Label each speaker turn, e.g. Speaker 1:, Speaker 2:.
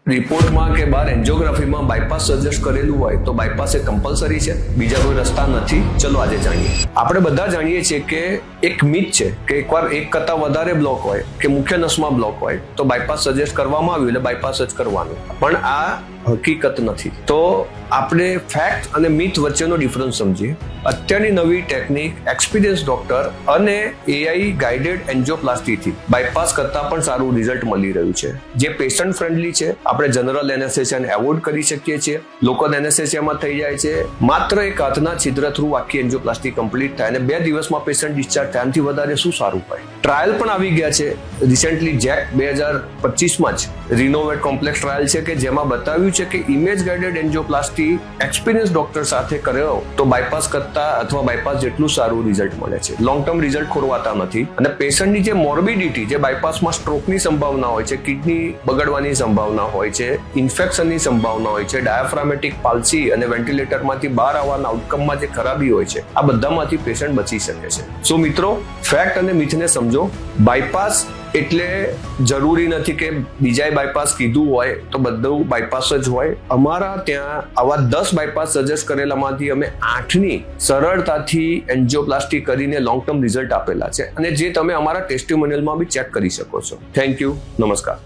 Speaker 1: રિપોર્ટમાં કે બાર એન્જિયોગ્રાફીમાં bypass suggest કરેલું હોય તો બાયપાસ એ કમ્પલસરી છે, બીજા કોઈ રસ્તા નથી? ચલો આજે જાણીએ. આપણે બધા જાણીએ છીએ કે એક મિથ છે કે એકવાર એક કરતાં વધારે બ્લોક હોય કે મુખ્ય નસમાં બ્લોક હોય તો બાયપાસ સજેસ્ટ કરવામાં આવ્યું એટલે બાયપાસ જ કરવાનું, પણ આ હકીકત નથી. તો આપણે ફેક્ટ અને મિથ વચ્ચેનો ડિફરન્સ સમજીએ. અત્યારની નવી ટેકનિક એક્સપિરિયન્સ ડોક્ટર અને એઆઈ ગાઈડેડ એન્જિયોપ્લાસ્ટીથી બાયપાસ કરતાં પણ સારું રિઝલ્ટ મળી રહ્યું છે, જે પેશન્ટ ફ્રેન્ડલી છે. આપણે જનરલ એનેસ્થેસિયાને એવોઇડ કરી શકીએ છીએ, લોકલ એનેસ્થેસિયામાં થઈ જાય છે. માત્ર એક હાથના છિદ્ર થ્રુ આખી એન્જિયોપ્લાસ્ટી કમ્પ્લીટ થાય અને 2 દિવસમાં પેશન્ટ ડિસ્ચાર્જ થાય. આનાથી વધારે શું સારું હોય? ટ્રાયલ પણ આવી ગયા છે. રિસેન્ટલી જેક 2025માં જ રિનોવેટ કોમ્પ્લેક્સ ટ્રાયલ છે કે જેમાં બતાવ્યું છે કે image guided angioplasty experience doctor સાથે કર્યો તો બાયપાસ કરતા અથવા બાયપાસ જેટલું સારું રિઝલ્ટ મળે છે. લોંગ ટર્મ રિઝલ્ટ ખોરવાતા નથી અને પેશન્ટની જે મોર્બિડિટી, જે બાયપાસમાં સ્ટ્રોકની સંભાવના હોય છે, કિડની બગડવાની સંભાવના હોય છે, ઇન્ફેક્શનની સંભાવના હોય છે, ડાયાફ્રામેટિક પાલ્સી અને વેન્ટિલેટરમાંથી બહાર આવવાના આઉટકમમાં જે ખરાબી હોય છે, આ બધામાંથી પેશન્ટ બચી શકે છે. સો મિત્રો, ફેક્ટ અને મિથને સમજો. બાયપાસ એટલે જરૂરી નથી કે બીજાએ બાયપાસ કીધું હોય તો બધું બાયપાસ જ હોય. અમારા ત્યાં આવા 10 બાયપાસ સજેસ્ટ કરેલામાંથી અમે 8ની સરળતાથી એન્જિયોપ્લાસ્ટી કરીને લોંગ ટર્મ રિઝલ્ટ આપેલા છે અને જે તમે અમારા ટેસ્ટિમોનિયલમાં બી ચેક કરી શકો છો. Thank you. નમસ્કાર.